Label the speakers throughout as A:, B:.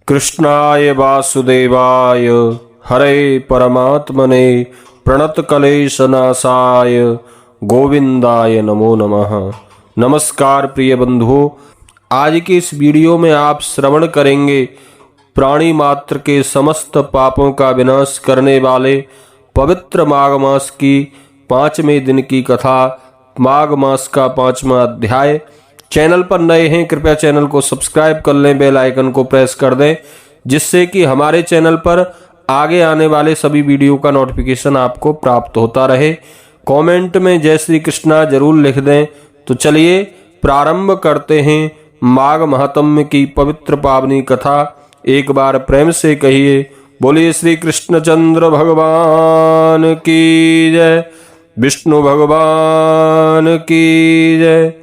A: कृष्णाय वासुदेवाय हरे परमात्मने प्रणतक्लेशनाशाय गोविंदाय नमो नमः। नमस्कार प्रिय बंधुओं, आज के इस वीडियो में आप श्रवण करेंगे प्राणी मात्र के समस्त पापों का विनाश करने वाले पवित्र माघ मास की 5वें दिन की कथा, माघ मास का 5वां अध्याय। चैनल पर नए हैं कृपया चैनल को सब्सक्राइब कर लें, बेल आइकन को प्रेस कर दें, जिससे कि हमारे चैनल पर आगे आने वाले सभी वीडियो का नोटिफिकेशन आपको प्राप्त होता रहे। कमेंट में जय श्री कृष्णा जरूर लिख दें। तो चलिए प्रारंभ करते हैं माघ महात्म्य की पवित्र पावनी कथा। एक बार प्रेम से कहिए, बोलिए श्री कृष्णचंद्र भगवान की जय, विष्णु भगवान की जय।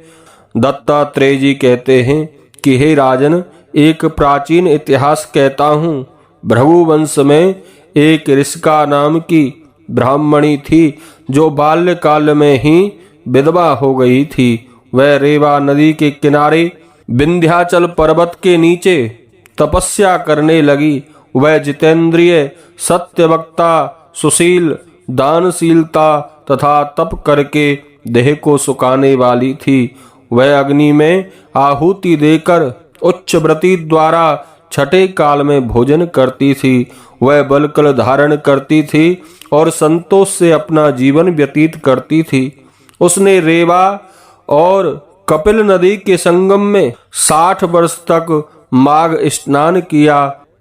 A: दत्तात्रेय जी कहते हैं कि हे राजन, एक प्राचीन इतिहास कहता हूँ। भृगु वंश में एक ऋषिका नाम की ब्राह्मणी थी, जो बाल्यकाल में ही विधवा हो गई थी। वह रेवा नदी के किनारे विंध्याचल पर्वत के नीचे तपस्या करने लगी। वह जितेंद्रिय, सत्यवक्ता, सुशील, दानशीलता तथा तप करके देह को सुखाने वाली थी। वह अग्नि में आहुति देकर उच्च व्रति द्वारा छठे काल में भोजन करती थी। वह बलकल धारण करती थी और संतोष से अपना जीवन व्यतीत करती थी। उसने रेवा और कपिल नदी के संगम में 60 वर्ष तक माघ स्नान किया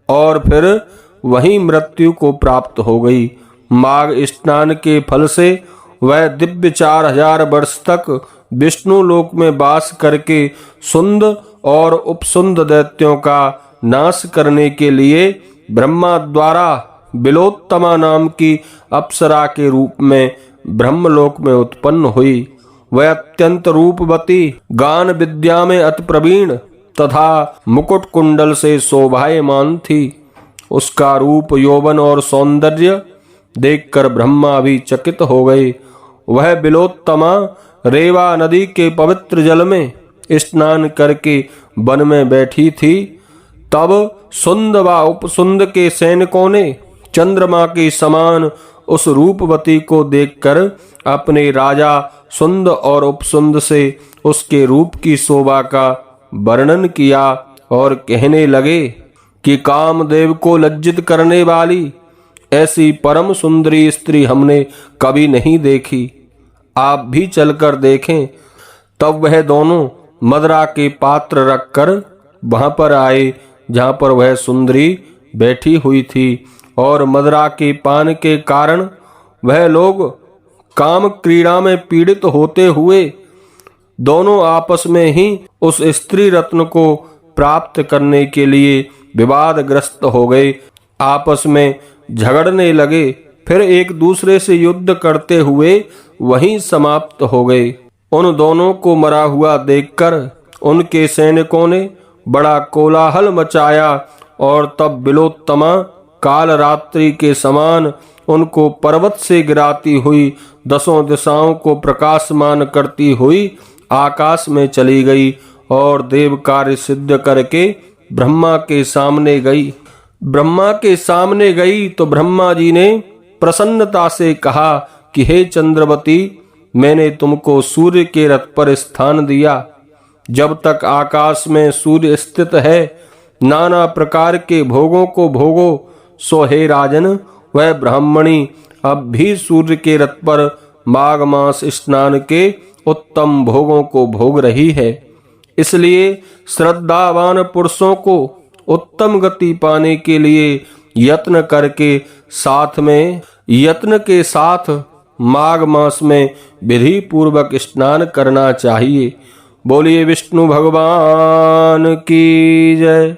A: और फिर वहीं मृत्यु को प्राप्त हो गई। माघ स्नान के फल से वह दिव्य 4000 वर्ष तक विष्णु लोक में वास करके सुंद और उपसुंद दैत्यों का नाश करने के लिए ब्रह्मा द्वारा बिलोत्तमा नाम की अप्सरा के रूप में ब्रह्मलोक में उत्पन्न हुई। वह अत्यंत रूपवती, गान विद्या में अति प्रवीण तथा मुकुट कुंडल से शोभायमान थी। उसका रूप, यौवन और सौंदर्य देखकर ब्रह्मा भी चकित हो गए। वह बिलोत्तमा रेवा नदी के पवित्र जल में स्नान करके वन में बैठी थी। तब सुंद व उपसुंद के सैनिकों ने चंद्रमा के समान उस रूपवती को देखकर अपने राजा सुंद और उपसुंद से उसके रूप की शोभा का वर्णन किया और कहने लगे कि कामदेव को लज्जित करने वाली ऐसी परम सुंदरी स्त्री हमने कभी नहीं देखी। आप भी चलकर देखें। तब वह दोनों मदरा के पात्र रखकर वहां पर आए जहां पर वह सुंदरी बैठी हुई थी, और मदरा के पान के कारण वह लोग काम क्रीड़ा में पीड़ित होते हुए दोनों आपस में ही उस स्त्री रत्न को प्राप्त करने के लिए विवादग्रस्त हो गए। आपस में झगड़ने लगे, फिर एक दूसरे से युद्ध करते हुए वहीं समाप्त हो गए। उन दोनों को मरा हुआ देखकर उनके सैनिकों ने बड़ा कोलाहल मचाया, और तब बिलोत्तमा काल रात्रि के समान उनको पर्वत से गिराती हुई 10 दिशाओं को प्रकाशमान करती हुई आकाश में चली गई और देव कार्य सिद्ध करके ब्रह्मा के सामने गई। ब्रह्मा के सामने गई तो ब्रह्मा जी ने प्रसन्नता से कहा कि हे चंद्रवती, मैंने तुमको सूर्य के रथ पर स्थान दिया। जब तक आकाश में सूर्य स्थित है, नाना प्रकार के भोगों को भोगो। सो हे राजन, वह ब्राह्मणी अब भी सूर्य के रथ पर माघ मास स्नान के उत्तम भोगों को भोग रही है। इसलिए श्रद्धावान पुरुषों को उत्तम गति पाने के लिए यत्न के साथ माघ मास में विधि पूर्वक स्नान करना चाहिए। बोलिए विष्णु भगवान की जय।